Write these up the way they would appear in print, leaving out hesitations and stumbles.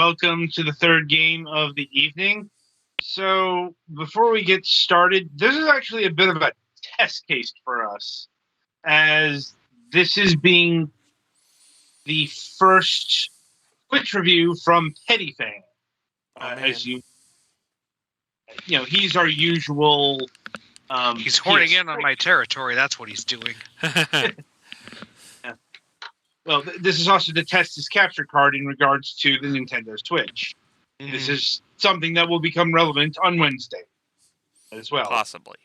welcome to the third game of the evening. So, before we get started, this is actually a bit of a test case for us, as this is being the first Twitch review from Petty Fan. Oh man, As he's our usual. He's horning in on my territory. That's what he's doing. Well, this is also to test his capture card in regards to the Nintendo Switch. Mm-hmm. This is something that will become relevant on Wednesday as well. Possibly.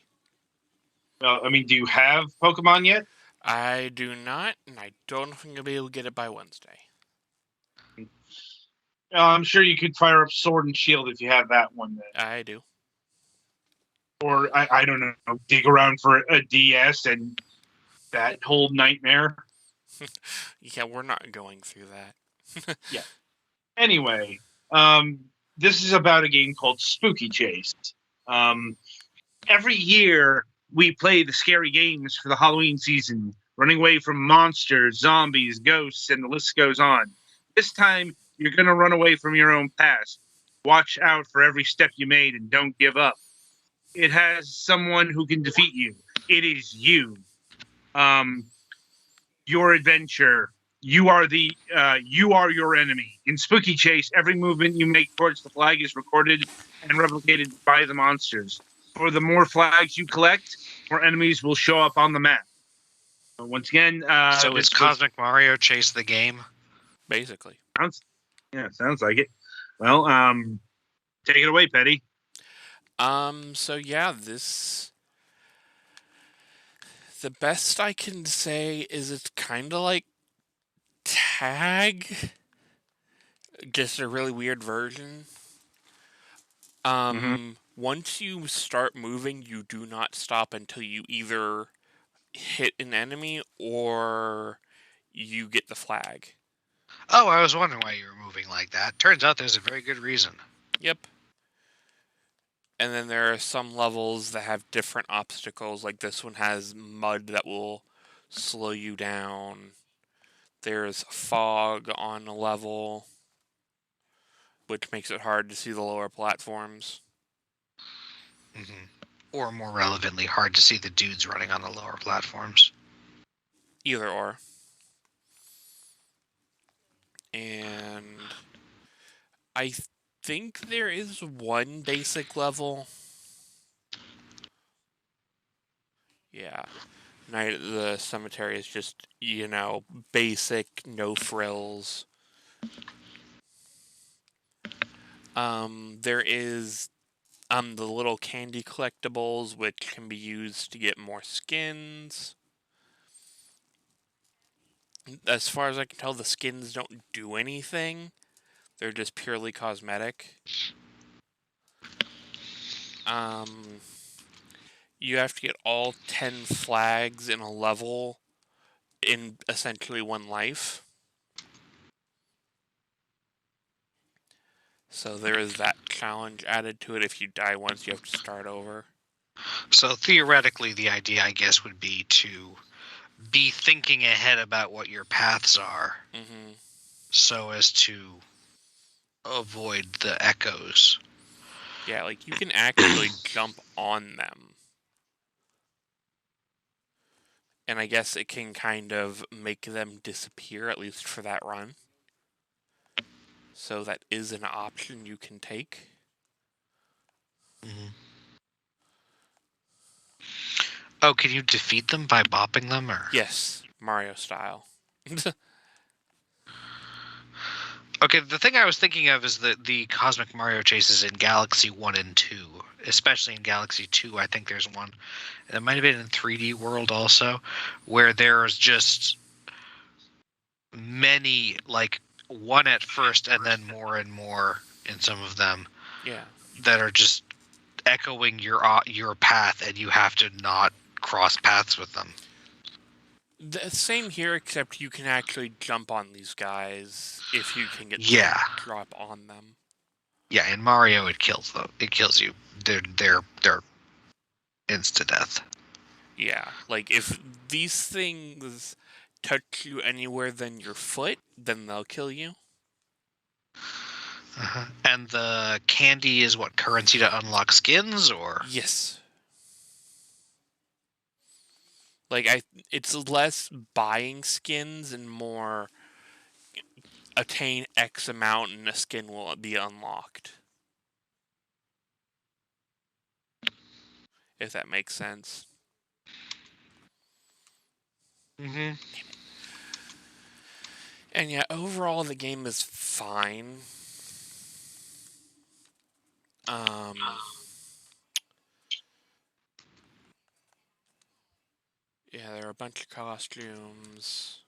Well, I mean, do you have Pokemon yet? I do not, and I don't think I'll be able to get it by Wednesday. I'm sure you could fire up Sword and Shield if you have that one. Then. I do. Or, I don't know, dig around for a DS and that whole nightmare. Yeah, we're not going through that. Yeah. Anyway, this is about a game called Spooky Chase. Every year, we play the scary games for the Halloween season, running away from monsters, zombies, ghosts, and the list goes on. This time, you're going to run away from your own past. Watch out for every step you made and don't give up. It has someone who can defeat you. It is you. Your adventure. You are your enemy. In Spooky Chase, every movement you make towards the flag is recorded and replicated by the monsters. For the more flags you collect, more enemies will show up on the map. Once again, so is Cosmic Mario Chase the game? Basically. Sounds like it. Well, take it away, Petty. So yeah, the best I can say is it's kind of like Tag, just a really weird version. Once you start moving, you do not stop until you either hit an enemy or you get the flag. Oh, I was wondering why you were moving like that. Turns out there's a very good reason. Yep. And then there are some levels that have different obstacles, like this one has mud that will slow you down. There's fog on a level, which makes it hard to see the lower platforms. Mm-hmm. Or more relevantly, hard to see the dudes running on the lower platforms. Either or. And I think there is one basic level. Yeah. Night at the Cemetery is just, basic, no frills. There is the little candy collectibles, which can be used to get more skins. As far as I can tell, the skins don't do anything. They're just purely cosmetic. You have to get all 10 flags in a level in essentially one life. So there is that challenge added to it. If you die once, you have to start over. So theoretically, the idea, I guess, would be to be thinking ahead about what your paths are, so as to avoid the echoes. Yeah, like you can actually jump on them. And I guess it can kind of make them disappear, at least for that run. So that is an option you can take. Mm-hmm. Oh, can you defeat them by bopping them? Or? Yes, Mario style. Okay, the thing I was thinking of is the Cosmic Mario chases in Galaxy 1 and 2. Especially in Galaxy 2, I think there's one. And it might have been in 3D World also, where there's just many, like, one at first and then more and more in some of them. Yeah. That are just echoing your path, and you have to not cross paths with them. The same here, except you can actually jump on these guys if you can get drop on them. Yeah, in Mario it kills them. It kills you. They're insta death. Yeah, like if these things touch you anywhere than your foot, then they'll kill you. And the candy is what, currency to unlock skins, or? Yes. Like it's less buying skins and more attain X amount and a skin will be unlocked. If that makes sense. Mm-hmm. And yeah, overall the game is fine. Yeah, there are a bunch of costumes.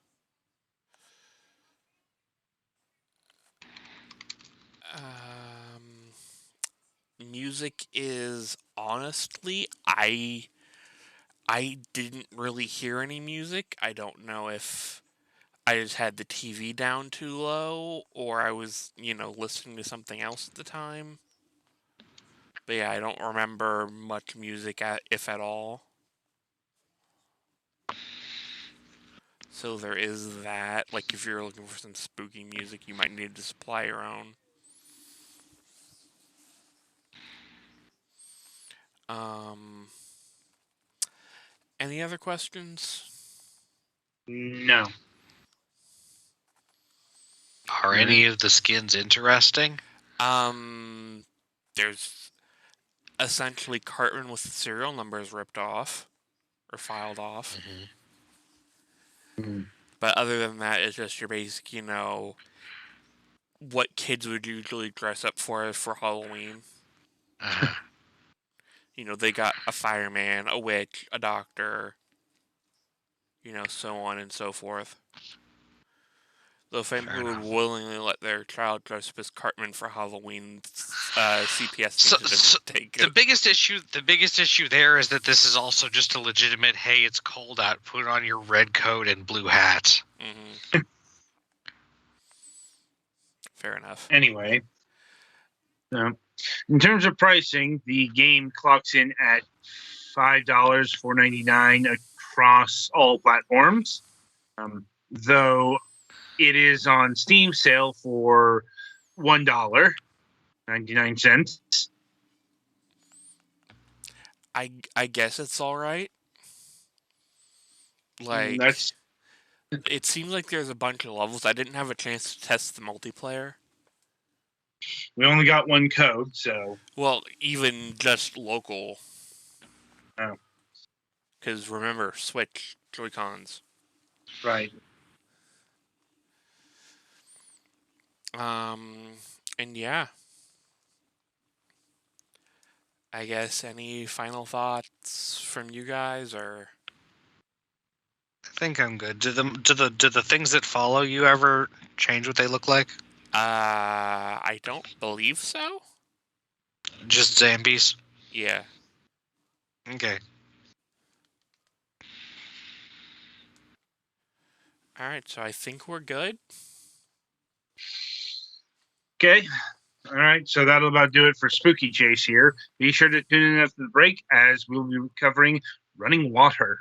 Music is honestly, I didn't really hear any music. I don't know if I just had the TV down too low or I was, listening to something else at the time. But yeah, I don't remember much music, if at all. So there is that. Like, if you're looking for some spooky music, you might need to supply your own. Any other questions? No. Are any of the skins interesting? There's essentially Cartman with the serial numbers ripped off or filed off. Mm-hmm. But other than that, it's just your basic, what kids would usually dress up for Halloween. They got a fireman, a witch, a doctor, so on and so forth. The family who would willingly let their child dress up as Cartman for Halloween, CPS needs to take the it. biggest issue there is that this is also just a legitimate, hey, it's cold out, put on your red coat and blue hat. Mm-hmm. Fair enough. Anyway, in terms of pricing, the game clocks in at $5, $4.99 across all platforms. Though it is on Steam sale for $1.99. I guess it's all right. Like, it seems like there's a bunch of levels. I didn't have a chance to test the multiplayer. We only got one code, so. Well, even just local. Oh. Because remember, Switch, Joy-Cons. Right. And yeah. I guess any final thoughts from you guys, or? I think I'm good. Do the things that follow you ever change what they look like? I don't believe so. Just zombies? Yeah. Okay. Alright, so I think we're good. Okay. All right, so that'll about do it for Spooky Chase here. Be sure to tune in after the break as we'll be covering Running Water.